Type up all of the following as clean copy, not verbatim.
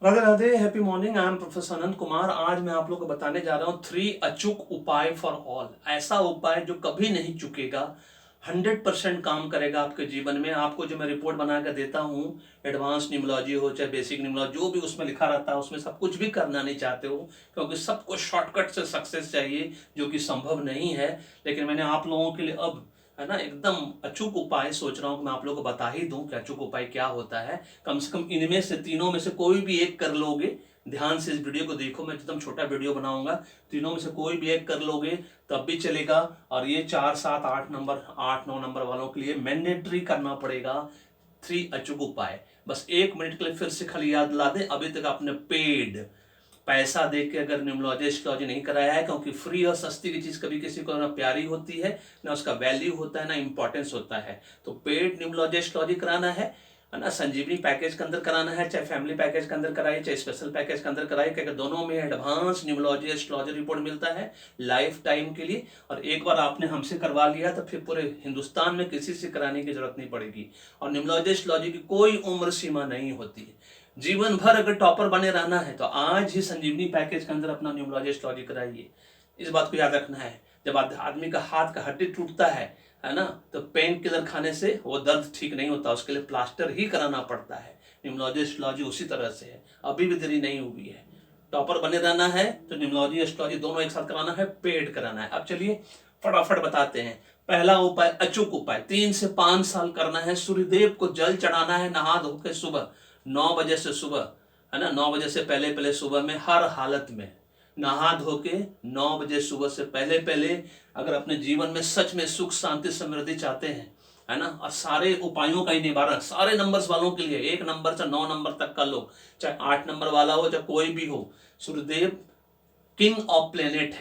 Radhe Radhe, happy morning. I am professor Anant Kumar. आज मैं आप लोग को बताने जा रहा हूँ 3 अचूक उपाय फॉर ऑल। ऐसा उपाय जो कभी नहीं चुकेगा, 100% काम करेगा आपके जीवन में। आपको जो मैं रिपोर्ट बना कर देता हूँ, एडवांस न्यूमरोलॉजी हो चाहे बेसिक न्यूमरोलॉजी, जो भी उसमें लिखा रहता है उसमें सब कुछ भी करना नहीं चाहते हो, क्योंकि सबको शॉर्टकट से सक्सेस चाहिए, जो कि संभव नहीं है। लेकिन मैंने आप लोगों के लिए अब है ना एकदम अचूक उपाय सोच रहा हूँ कि मैं आप लोगों को बता ही दूं कि अचूक उपाय क्या होता है। कम से कम इनमें से तीनों में से कोई भी एक कर लोगे। ध्यान से इस वीडियो को देखो, मैं एकदम छोटा वीडियो बनाऊंगा। तीनों में से कोई भी एक कर लोगे तब भी चलेगा। और ये 4, 7, 8 नंबर, 8, 9 नंबर वालों के लिए मैंडेटरी करना पड़ेगा 3 अचूक उपाय। बस 1 मिनट के लिए फिर से खाली याद ला दे, अभी तक आपने पेड पैसा दे के अगर न्यूमरोलॉजी एस्ट्रोलॉजी नहीं कराया है, क्योंकि फ्री और सस्ती की चीज कभी किसी को ना प्यारी होती है, ना उसका वैल्यू होता है, ना इंपॉर्टेंस होता है। तो पेड न्यूमरोलॉजी एस्ट्रोलॉजी कराना है ना, संजीवनी पैकेज के अंदर कराना है, चाहे फैमिली पैकेज के अंदर कराइए, चाहे स्पेशल पैकेज के अंदर कराइए, क्योंकि दोनों में एडवांस न्यूमरोलॉजी एस्ट्रोलॉजी रिपोर्ट मिलता है लाइफ टाइम के लिए। और एक बार आपने हमसे करवा लिया तो फिर पूरे हिंदुस्तान में किसी से कराने की जरूरत नहीं पड़ेगी। और न्यूमरोलॉजी एस्ट्रोलॉजी की कोई उम्र सीमा नहीं होती है। जीवन भर अगर टॉपर बने रहना है तो आज ही संजीवनी पैकेज के अंदर अपना न्यूमरोलॉजी एस्ट्रोलॉजी कराइए। इस बात को याद रखना है। जब आदमी का हाथ का हड्डी टूटता है ना, तो पेन किलर खाने से वो दर्द ठीक नहीं होता, उसके लिए प्लास्टर ही कराना पड़ता है। न्यूमरोलॉजी एस्ट्रोलॉजी उसी तरह से है, अभी भी देरी नहीं हुई है। टॉपर बने रहना है तो न्यूमरोलॉजी एस्ट्रोलॉजी दोनों एक साथ कराना है, पेड कराना है। अब चलिए फटाफट बताते हैं। पहला उपाय, अचूक उपाय, 3 से 5 साल करना है। सूर्यदेव को जल चढ़ाना है नहा धो के सुबह 9 बजे से, सुबह है ना 9 बजे से पहले पहले सुबह में, हर हालत में नहा धो के 9 बजे सुबह से पहले पहले, अगर अपने जीवन में सच में सुख शांति समृद्धि चाहते हैं, है ना, और सारे उपायों का ही निवारण सारे नंबर्स वालों के लिए, 1 नंबर से 9 नंबर तक का लोग, चाहे 8 नंबर वाला हो चाहे कोई भी हो, सूर्यदेव किंग ऑफ प्लेनेट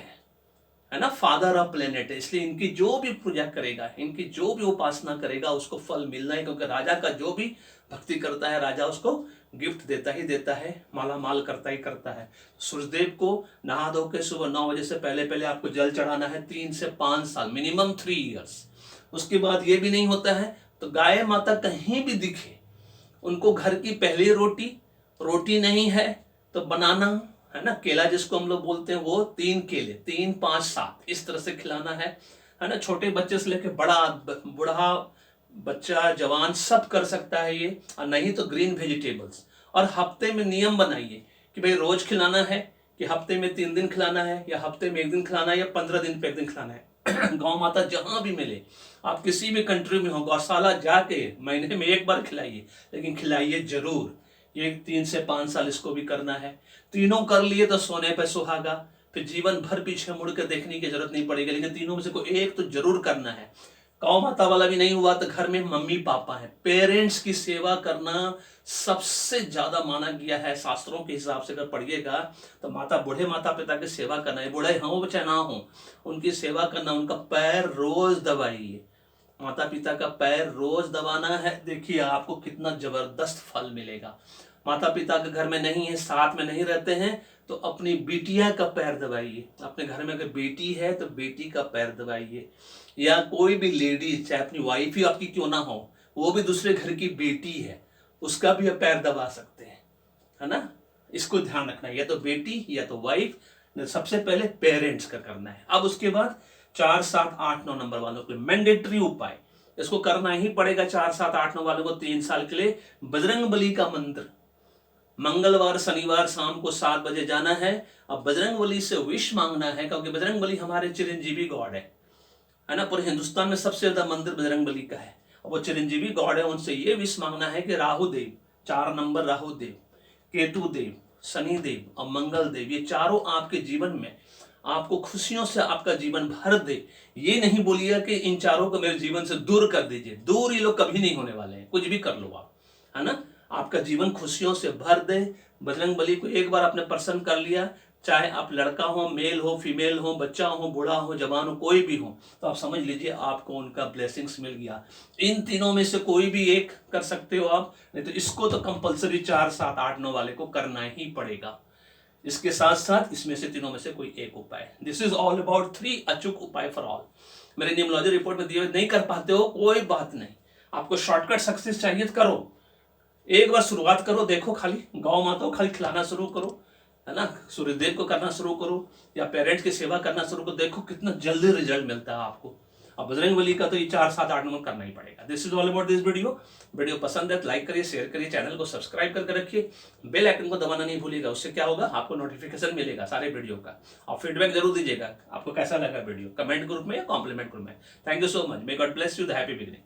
है ना, फादर ऑफ प्लेनेट है। इसलिए इनकी जो भी पूजा करेगा, इनकी जो भी उपासना करेगा, उसको फल मिलना है, क्योंकि राजा का जो भी भक्ति करता है राजा उसको गिफ्ट देता ही देता है, माला माल करता ही करता है। सूर्यदेव को नहा धो के सुबह 9 बजे से पहले पहले आपको जल चढ़ाना है, 3 से 5 साल, मिनिमम 3 इयर्स। उसके बाद ये भी नहीं होता है तो गाय माता कहीं भी दिखे, उनको घर की पहली रोटी नहीं है तो बनाना, है ना, केला जिसको हम लोग बोलते हैं, वो 3 केले, 3, 5, 7 इस तरह से खिलाना है ना। छोटे बच्चे से लेकर बूढ़ा बच्चा जवान सब कर सकता है ये। और नहीं तो ग्रीन वेजिटेबल्स। और हफ्ते में नियम बनाइए कि भाई रोज खिलाना है, कि हफ्ते में 3 दिन खिलाना है, या हफ्ते में 1 दिन खिलाना है, या 15 दिन पे 1 दिन खिलाना है। गौ माता जहां भी मिले, आप किसी भी कंट्री में हो, गौशाला जाके महीने में 1 बार खिलाइए, लेकिन खिलाइए जरूर। ये 3 से 5 साल इसको भी करना है। तीनों कर लिए तो सोने पे सुहागा, फिर जीवन भर पीछे मुड़ के देखने की जरूरत नहीं पड़ेगी। लेकिन तीनों में से कोई एक तो जरूर करना है। गौ माता वाला भी नहीं हुआ तो घर में मम्मी पापा है, पेरेंट्स की सेवा करना सबसे ज्यादा माना गया है शास्त्रों के हिसाब से। अगर पढ़िएगा तो बूढ़े माता पिता की सेवा करना है, बूढ़े हो चाहे ना हो, उनकी सेवा करना, उनका पैर रोज दबाइए। माता पिता का पैर रोज दबाना है, देखिए आपको कितना जबरदस्त फल मिलेगा। माता पिता के घर में नहीं है, साथ में नहीं रहते हैं, तो अपनी बिटिया का पैर दबाइए। अपने घर में अगर बेटी है तो बेटी का पैर दबाइए, या कोई भी लेडी, चाहे अपनी वाइफ ही आपकी क्यों ना हो, वो भी दूसरे घर की बेटी है, उसका भी आप पैर दबा सकते हैं, है ना। इसको ध्यान रखना है, या तो बेटी या तो वाइफ, सबसे पहले पेरेंट्स का करना है। अब उसके बाद 4, 7, 8, 9 नंबर वालों के लिए मैंडेटरी उपाय, इसको करना ही पड़ेगा। 4, 7, 8, 9 वालों को 3 साल के लिए बजरंग बली का मंत्र, मंगलवार शनिवार शाम को 7 बजे जाना है। अब बजरंग बली से विश मांगना है, क्योंकि बजरंग बली हमारे चिरंजीवी गॉड है ना। पूरे हिंदुस्तान में सबसे ज्यादा मंदिर बजरंग बली का है, वो चिरंजीवी गॉड है। उनसे ये विश मांगना है कि राहु देव, 4 नंबर राहु देव, केतु देव, शनि देव और मंगल देव, ये चारों आपके जीवन में आपको खुशियों से आपका जीवन भर दे। ये नहीं बोलिए कि इन चारों को मेरे जीवन से दूर कर दीजिए, दूर ये लोग कभी नहीं होने वाले हैं, कुछ भी कर लो आप, है ना। आपका जीवन खुशियों से भर दे। बजरंग बली को एक बार आपने प्रसन्न कर लिया, चाहे आप लड़का हो, मेल हो, फीमेल हो, बच्चा हो, बूढ़ा हो, जवान हो, कोई भी हो, तो आप समझ लीजिए आपको उनका ब्लेसिंग्स मिल गया। इन तीनों में से कोई भी एक कर सकते हो आप, नहीं तो इसको तो कंपलसरी 4, 7, 8, 9 वाले को करना ही पड़ेगा। इसके साथ साथ इसमें से तीनों में से कोई एक उपाय। दिस इज ऑल अबाउट 3 अचूक उपाय फॉर ऑल। मेरे न्यूमरोलॉजी रिपोर्ट में दिए, नहीं कर पाते हो कोई बात नहीं, आपको शॉर्टकट सक्सेस चाहिए तो करो। एक बार शुरुआत करो, देखो, खाली गौ माता को खाली खिलाना शुरू करो, है ना, सूर्यदेव को करना शुरू करो या पेरेंट्स की सेवा करना शुरू करो, देखो कितना जल्दी रिजल्ट मिलता है आपको। अब बजरंग बली का तो ये 4 7 8 नंबर करना ही पड़ेगा। This is all about this video पसंद है तो लाइक करिए, शेयर करिए, चैनल को सब्सक्राइब करके रखिए, बेल आइकन को दबाना नहीं भूलिएगा। उससे क्या होगा, आपको नोटिफिकेशन मिलेगा सारे वीडियो का। और फीडबैक जरूर दीजिएगा, आपको कैसा लगा वीडियो, कमेंट ग्रुप में या कॉम्प्लीमेंट ग्रुप में। Thank you so much, may God bless you, the happy beginning.